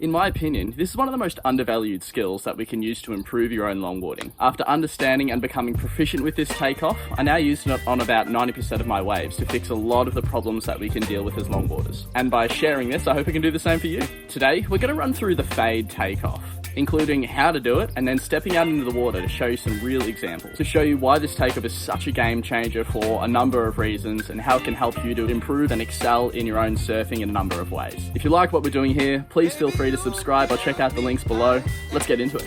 In my opinion, this is one of the most undervalued skills that we can use to improve your own longboarding. After understanding and becoming proficient with this takeoff, I now use it on about 90% of my waves to fix a lot of the problems that we can deal with as longboarders. And by sharing this, I hope I can do the same for you. Today, we're going to run through the fade takeoff, including how to do it and then stepping out into the water to show you some real examples, to show you why this takeoff is such a game changer for a number of reasons and how it can help you to improve and excel in your own surfing in a number of ways. If you like what we're doing here, please feel free to subscribe or check out the links below. Let's get into it.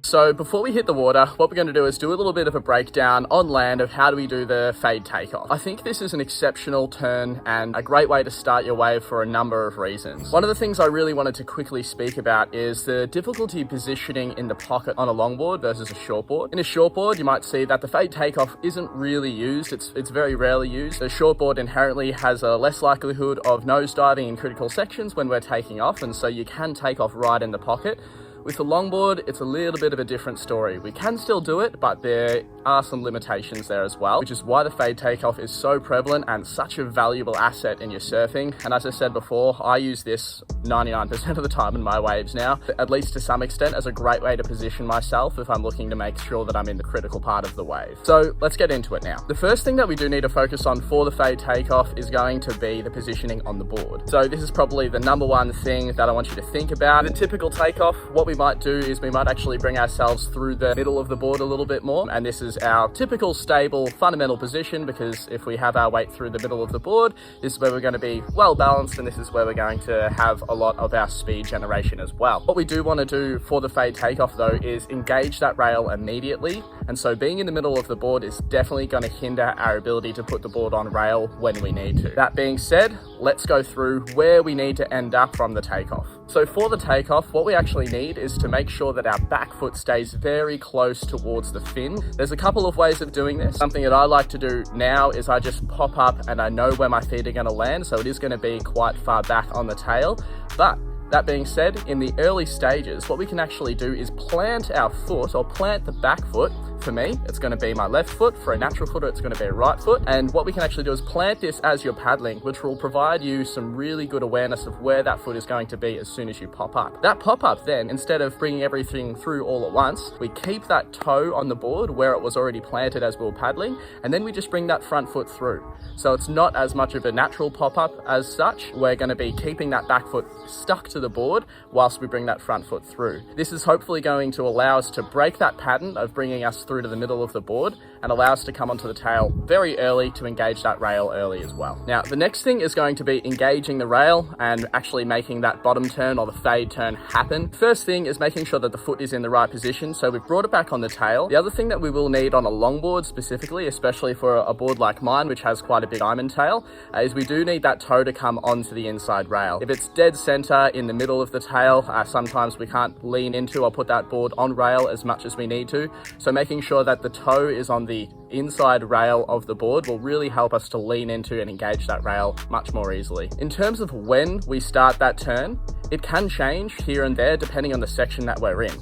So before we hit the water, what we're going to do is do a little bit of a breakdown on land of how do we do the fade takeoff. I think this is an exceptional turn and a great way to start your wave for a number of reasons. One of the things I really wanted to quickly speak about is the difficulty positioning in the pocket on a longboard versus a shortboard. In a shortboard, you might see that the fade takeoff isn't really used. It's very rarely used. The shortboard inherently has a less likelihood of nosediving in critical sections when we're taking off, and so you can take off right in the pocket. With the longboard, it's a little bit of a different story. We can still do it, but there are some limitations there as well, which is why the fade takeoff is so prevalent and such a valuable asset in your surfing. And as I said before, I use this 99% of the time in my waves now, at least to some extent, as a great way to position myself if I'm looking to make sure that I'm in the critical part of the wave. So let's get into it now. The first thing that we do need to focus on for the fade takeoff is going to be the positioning on the board. So this is probably the number one thing that I want you to think about. The typical takeoff, what we might do is we might actually bring ourselves through the middle of the board a little bit more, and this is our typical stable fundamental position, because if we have our weight through the middle of the board, this is where we're going to be well balanced, and this is where we're going to have a lot of our speed generation as well. What we do want to do for the fade takeoff though is engage that rail immediately, and so being in the middle of the board is definitely going to hinder our ability to put the board on rail when we need to. That being said, let's go through where we need to end up from the takeoff. So for the takeoff, what we actually need is to make sure that our back foot stays very close towards the fin. There's a couple of ways of doing this. Something that I like to do now is I just pop up and I know where my feet are going to land, so it is going to be quite far back on the tail. But that being said, in the early stages, what we can actually do is plant our foot, or plant the back foot. For me, it's going to be my left foot. For a natural footer, it's going to be a right foot. And what we can actually do is plant this as you're paddling, which will provide you some really good awareness of where that foot is going to be as soon as you pop up. That pop up then, instead of bringing everything through all at once, we keep that toe on the board where it was already planted as we were paddling, and then we just bring that front foot through. So it's not as much of a natural pop up as such. We're going to be keeping that back foot stuck to the board whilst we bring that front foot through. This is hopefully going to allow us to break that pattern of bringing us through to the middle of the board and allow us to come onto the tail very early to engage that rail early as well. Now, the next thing is going to be engaging the rail and actually making that bottom turn or the fade turn happen. First thing is making sure that the foot is in the right position. So we've brought it back on the tail. The other thing that we will need on a longboard specifically, especially for a board like mine, which has quite a big diamond tail, is we do need that toe to come onto the inside rail. If it's dead center in the middle of the tail, sometimes we can't lean into or put that board on rail as much as we need to. So making sure that the toe is on the inside rail of the board will really help us to lean into and engage that rail much more easily. In terms of when we start that turn, it can change here and there depending on the section that we're in.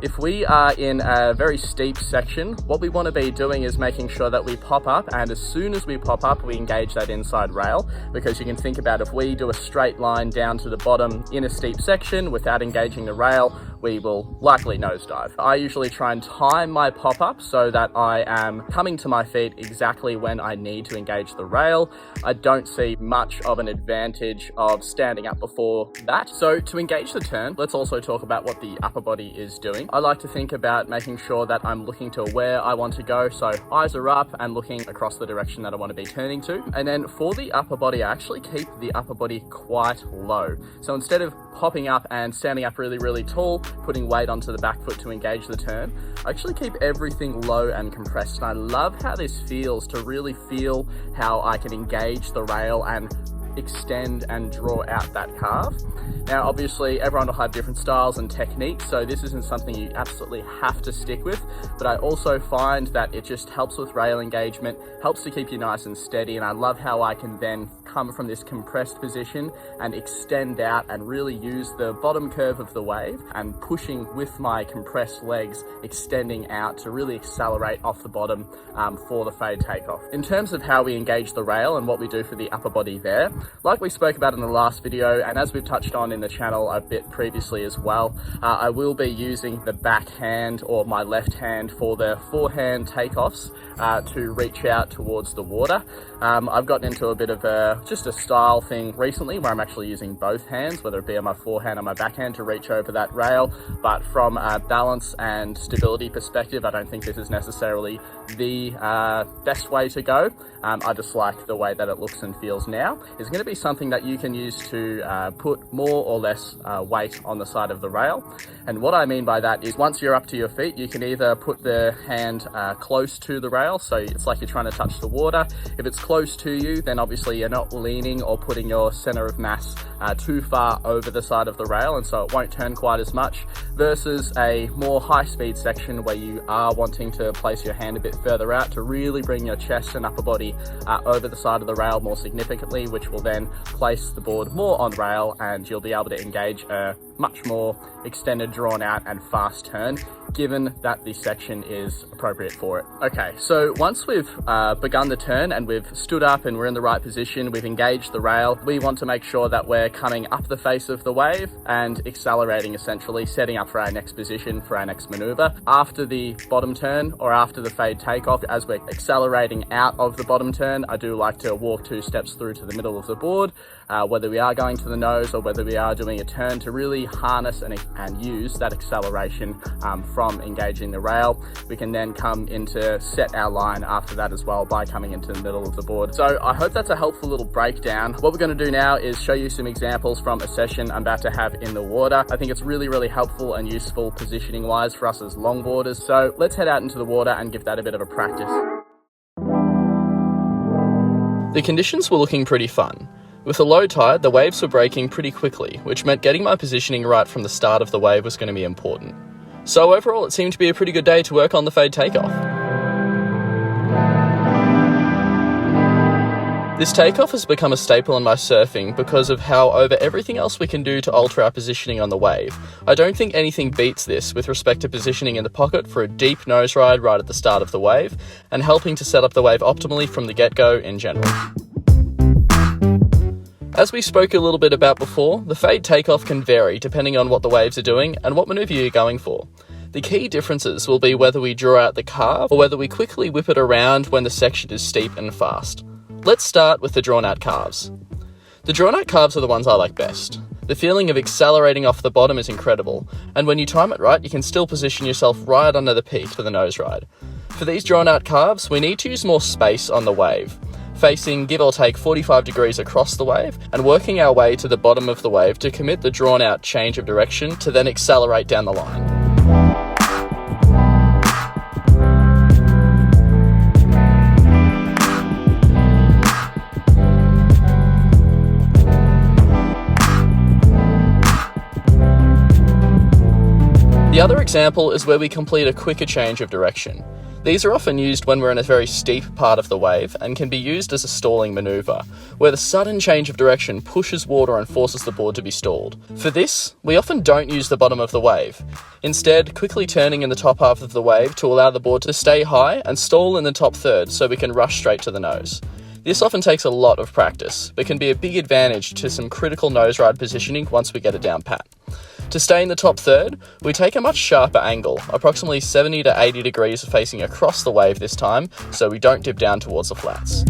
If we are in a very steep section, what we want to be doing is making sure that we pop up, and as soon as we pop up, we engage that inside rail, because you can think about if we do a straight line down to the bottom in a steep section without engaging the rail, we will likely nosedive. I usually try and time my pop-up so that I am coming to my feet exactly when I need to engage the rail. I don't see much of an advantage of standing up before that. So to engage the turn, let's also talk about what the upper body is doing. I like to think about making sure that I'm looking to where I want to go. So eyes are up and looking across the direction that I want to be turning to. And then for the upper body, I actually keep the upper body quite low. So instead of popping up and standing up really, really tall, putting weight onto the back foot to engage the turn, I actually keep everything low and compressed. And I love how this feels, to really feel how I can engage the rail and extend and draw out that carve. Now, obviously, everyone will have different styles and techniques, so this isn't something you absolutely have to stick with, but I also find that it just helps with rail engagement, helps to keep you nice and steady, and I love how I can then come from this compressed position and extend out and really use the bottom curve of the wave and pushing with my compressed legs, extending out to really accelerate off the bottom for the fade takeoff. In terms of how we engage the rail and what we do for the upper body there, like we spoke about in the last video, and as we've touched on in the channel a bit previously as well, I will be using the back hand or my left hand for the forehand takeoffs to reach out towards the water. I've gotten into a bit of just a style thing recently where I'm actually using both hands, whether it be on my forehand or my backhand, to reach over that rail, but from a balance and stability perspective, I don't think this is necessarily the best way to go. I just like the way that it looks and feels now. It's going to be something that you can use to put more or less weight on the side of the rail. And what I mean by that is once you're up to your feet, you can either put the hand close to the rail, so it's like you're trying to touch the water. If it's close to you, then obviously you're not leaning or putting your center of mass too far over the side of the rail, and so it won't turn quite as much, versus a more high-speed section where you are wanting to place your hand a bit further out to really bring your chest and upper body over the side of the rail more significantly, which will then place the board more on rail, and you'll be able to engage a much more extended, drawn out and fast turn, given that the section is appropriate for it. Okay, so once we've begun the turn and we've stood up and we're in the right position, we've engaged the rail, we want to make sure that we're coming up the face of the wave and accelerating, essentially setting up for our next position, for our next maneuver. After the bottom turn or after the fade takeoff, as we're accelerating out of the bottom turn, I do like to walk 2 steps through to the middle of the board, whether we are going to the nose or whether we are doing a turn, to really harness and use that acceleration from engaging the rail. We can then come into set our line after that as well by coming into the middle of the board. So I hope that's a helpful little breakdown. What we're going to do now is show you some examples from a session I'm about to have in the water. I think it's really, really helpful and useful positioning wise for us as longboarders. So let's head out into the water and give that a bit of a practice. The conditions were looking pretty fun. With the low tide, the waves were breaking pretty quickly, which meant getting my positioning right from the start of the wave was going to be important. So overall, it seemed to be a pretty good day to work on the fade takeoff. This takeoff has become a staple in my surfing because of how, over everything else we can do to alter our positioning on the wave, I don't think anything beats this with respect to positioning in the pocket for a deep nose ride right at the start of the wave, and helping to set up the wave optimally from the get-go in general. As we spoke a little bit about before, the fade takeoff can vary depending on what the waves are doing and what manoeuvre you're going for. The key differences will be whether we draw out the carve or whether we quickly whip it around when the section is steep and fast. Let's start with the drawn out carves. The drawn out carves are the ones I like best. The feeling of accelerating off the bottom is incredible, and when you time it right, you can still position yourself right under the peak for the nose ride. For these drawn out carves, we need to use more space on the wave, facing give or take 45 degrees across the wave, and working our way to the bottom of the wave to commit the drawn out change of direction to then accelerate down the line. The other example is where we complete a quicker change of direction. These are often used when we're in a very steep part of the wave and can be used as a stalling maneuver, where the sudden change of direction pushes water and forces the board to be stalled. For this, we often don't use the bottom of the wave, instead quickly turning in the top half of the wave to allow the board to stay high and stall in the top third so we can rush straight to the nose. This often takes a lot of practice, but can be a big advantage to some critical nose ride positioning once we get it down pat. To stay in the top third, we take a much sharper angle, approximately 70 to 80 degrees facing across the wave this time, so we don't dip down towards the flats.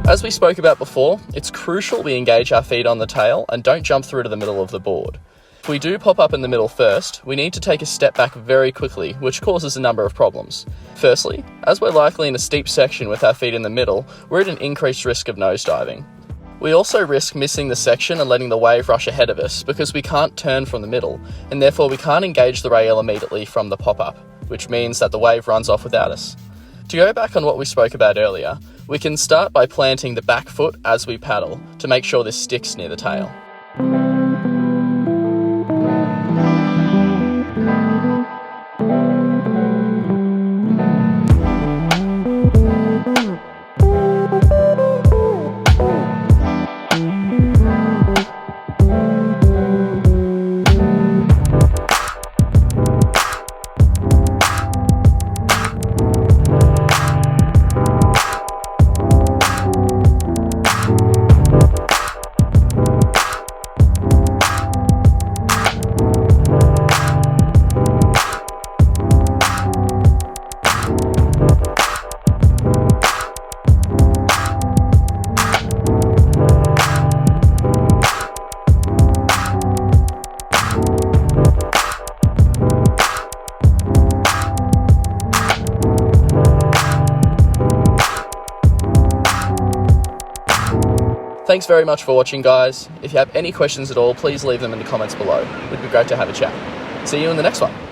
As we spoke about before, it's crucial we engage our feet on the tail and don't jump through to the middle of the board. If we do pop up in the middle first, we need to take a step back very quickly, which causes a number of problems. Firstly, as we're likely in a steep section with our feet in the middle, we're at an increased risk of nosediving. We also risk missing the section and letting the wave rush ahead of us because we can't turn from the middle, and therefore we can't engage the rail immediately from the pop-up. which means that the wave runs off without us. To go back on what we spoke about earlier, we can start by planting the back foot as we paddle to make sure this sticks near the tail. Thanks very much for watching, guys. If you have any questions at all, please leave them in the comments below. It would be great to have a chat. See you in the next one.